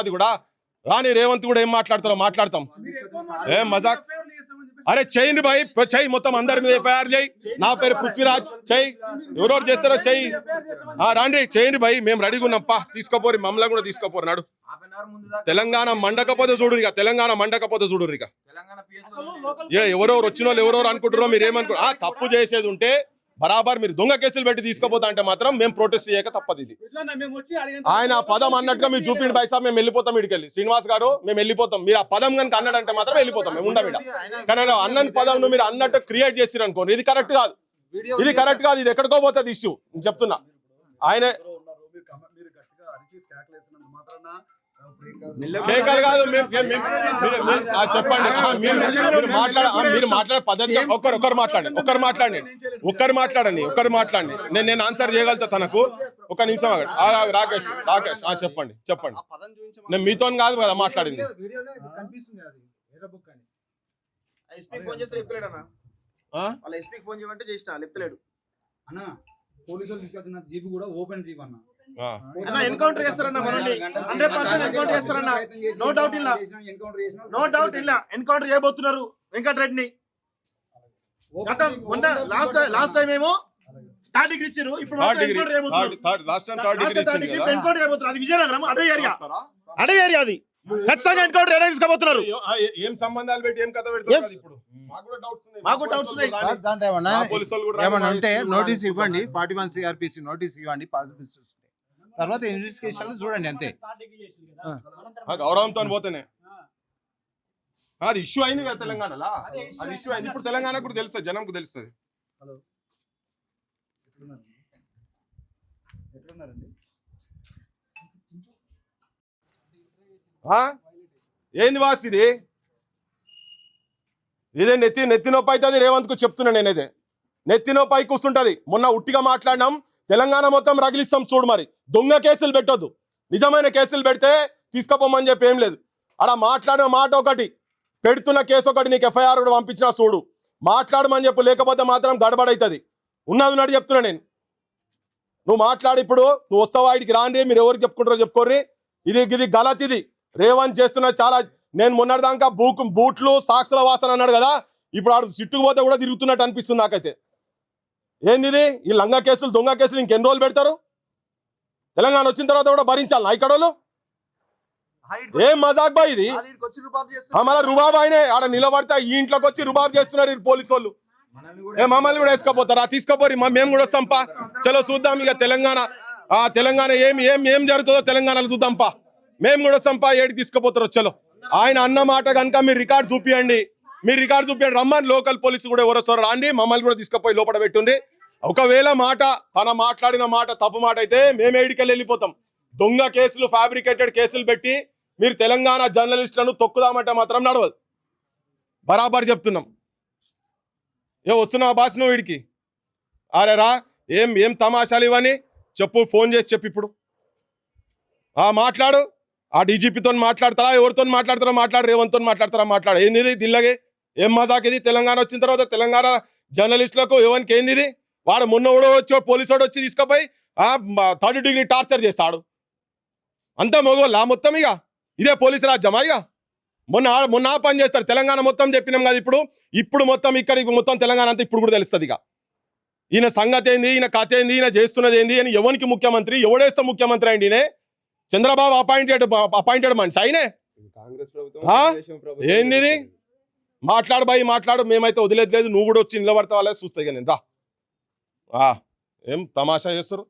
అది కూడా రాని రేవంత్ కూడా ఏం మాట్లాడతారో మాట్లాడతాం ఏం మజాక్ అరే చెయ్యి భాయ్ చెయ్యి మొత్తం అందరి మీద ఎఫ్ఐఆర్ చేయి నా పేరు పృథ్వీరాజ్ చెయ్యి ఎవరెవరు చేస్తారో చెయ్యి రాండి చేయండి భాయ్ మేము రెడీగా ఉన్నాం పా తీసుకోపోరు మమ్మల్ని కూడా తీసుకోపోరు నాడు తెలంగాణ మండకపోతే చూడు ఇక తెలంగాణ మండకపోతే చూడు ఇక ఎవరెవరు వచ్చిన వాళ్ళు ఎవరెవరు అనుకుంటారో మీరు ఏమనుకో తప్పు చేసేది ఉంటే బరాబర్ మీరు దొంగ కేసులు పెట్టి తీసుకోపోతా అంటే మాత్రం మేము ప్రొటెస్ట్ చేయక తప్పదు ఇది ఆయన పదం అన్నట్టుగా మీరు చూపిండి బాయ్ సాబ్ మేము వెళ్ళిపోతాం ఇడికెళ్ళి శ్రీనివాస్ గారు మేము వెళ్ళిపోతాం మీరు ఆ పదం కనుక అన్నాడంటే మాత్రం వెళ్ళిపోతాం మేము ఉండబిడ కానీ అన్నని పదం మీరు అన్నట్టు క్రియేట్ చేసిరు అనుకోండి ఇది కరెక్ట్ కాదు ఇది ఎక్కడికో పోతుంది ఇష్యూ చెప్తున్నా ఆయన చెప్పండి మీరు మాట్లాడే పద్ధతి ఒక్కరు మాట్లాడండి నేను ఆన్సర్ చేయగలుగుతా తనకు ఒక నిమిషం రాకేష్ చెప్పండి నేను మీతో కాదు కదా మాట్లాడింది పోలీసులు తీసుకొచ్చిన జీప్ కూడా ఓపెన్ జీప్ అన్న ఎన్కౌంటర్ చేస్తారన్న మనల్ని 100% ఎన్కౌంటర్ చేస్తారన్న నో డౌట్ ఇలా ఎన్కౌంటర్ చేయబోతున్నారు వెంకటరెడ్డిని లాస్ట్ టైం ఏమో థర్డ్ డిగ్రీ ఇచ్చారు ఇప్పుడు ఎన్కౌంటర్ చేయబోతున్నారు అది విజయనగరం అదే ఏరియా అది ఖచ్చితంగా ఎన్కౌంటర్ ఏరియా తీసుకోబోతున్నారు ఏం సంబంధాలు పెట్టి ఏం కథ పెడతారు ఇప్పుడు మాకు డౌట్స్ ఏమన్నా ఉంటే నోటీస్ ఇవ్వండి 41 CRPC నోటీస్ ఇవ్వండి పాజిటివ్ తర్వాత ఇన్వెస్టిగేషన్ చూడండి అంతే గౌరవంతో పోతేనే అది ఇష్యూ అయింది కదా తెలంగాణలో అది ఇష్యూ అయింది ఇప్పుడు తెలంగాణ కూడా తెలుస్తుంది జనంకు తెలుస్తుంది ఏంది వాస్ ఇది ఇదే నెత్తి నొప్పి అవుతుంది రేవంత్ కు చెప్తున్నా నేనేదే నెత్తి నొప్పి అయి కూర్చుంటది మొన్న ఉట్టిగా మాట్లాడినాం తెలంగాణ మొత్తం రగిలిస్తాం చూడు మరి దొంగ కేసులు పెట్టొద్దు నిజమైన కేసులు పెడితే తీసుకుపోమని చెప్పి ఏం లేదు అలా మాట్లాడిన మాట ఒకటి పెడుతున్న కేసు ఒకటి నీకు ఎఫ్ఐఆర్ కూడా పంపించినా చూడు మాట్లాడమని చెప్పు లేకపోతే మాత్రం గడబడవుతుంది ఉన్నది చెప్తున్నా నేను నువ్వు మాట్లాడి ఇప్పుడు నువ్వు వస్తావా ఇడికి రాండి మీరు ఎవరికి చెప్పుకుంటారో చెప్పుకోర్రి ఇది గలత్ ఇది రేవంత్ చేస్తున్న చాలా నేను మొన్నటిదాకా బూట్లు సాక్షుల వాసన అన్నాడు కదా ఇప్పుడు ఆడు సిట్టుకుపోతే కూడా తిరుగుతున్నట్టు అనిపిస్తుంది నాకైతే ఏంది ఇది ఈ లంగా కేసులు దొంగ కేసులు ఇంకెన్ని రోజులు పెడతారు తెలంగాణ వచ్చిన తర్వాత కూడా భరించాలి నాయకడోళ్ళు ఏం మజాక్ బాయ్ ఇది మళ్ళీ రుబాబ్ ఆయనే ఆడ నిలబడితే ఈ ఇంట్లోకి వచ్చి రుబాబ్ చేస్తున్నారు పోలీసు వాళ్ళు మమ్మల్ని కూడా వేసుకోపోతారా తీసుకోపోరు మేము కూడా వస్తాంపా చలో చూద్దాం ఇక తెలంగాణ ఏం జరుగుతుందో తెలంగాణలో చూద్దాంపా మేము కూడా వస్తాంపా ఏడికి తీసుకుపోతారు చలో ఆయన అన్న మాట కనుక మీరు రికార్డు చూపియండి రమ్మని లోకల్ పోలీసు కూడా ఎవరు వస్తారో రాండి మమ్మల్ని కూడా తీసుకుపోయి లోపల పెట్టుండి ఒకవేళ తన మాట్లాడిన మాట తప్పు మాట అయితే మేము ఏడికెళ్ళి వెళ్ళిపోతాం దొంగ కేసులు ఫ్యాబ్రికేటెడ్ కేసులు పెట్టి మీరు తెలంగాణ జర్నలిస్టులను తొక్కుదామంటే మాత్రం నడవదు బరాబర్ చెప్తున్నాం వస్తున్నావు బాస్ నువ్వు వీడికి అరే రా ఏం తమాషాలు ఇవని చెప్పు ఫోన్ చేసి చెప్పు ఇప్పుడు మాట్లాడు ఆ డీజీపీతో మాట్లాడతారా ఎవరితో మాట్లాడతారో మాట్లాడు రేవంత్తో మాట్లాడతారా ఏంది దిల్లగే ఏం మజాక్ ఇది తెలంగాణ వచ్చిన తర్వాత తెలంగాణ జర్నలిస్టులకు ఎవరికి ఏంది ఇది వాడు మొన్న వచ్చి పోలీసు వాడు వచ్చి తీసుకుపోయి 3rd డిగ్రీ టార్చర్ చేస్తాడు అంతా మగోళ్ళ మొత్తం ఇక ఇదే పోలీసు రాజ్యమా ఇక మొన్న పని చేస్తారు తెలంగాణ మొత్తం చెప్పినాం కదా ఇప్పుడు మొత్తం ఇక్కడికి మొత్తం తెలంగాణ అంతా ఇప్పుడు కూడా తెలుస్తుంది ఇక ఈయన సంగతి ఏంది ఈయన కథ ఏంది ఈయన చేస్తున్నది ఏంది అని ఎవరికి ముఖ్యమంత్రి ఎవడేస్తే ముఖ్యమంత్రి అండి ఈయన చంద్రబాబు అపాయింటెడ్ మనిషి ఆయనే ఏంది ఇది మాట్లాడు బాయ్ మాట్లాడు మేమైతే వదిలేదు నువ్వు కూడా వచ్చి నిలబడతా వాళ్ళే చూస్తాయి నేను రా ఏం తమాషా చేస్తారు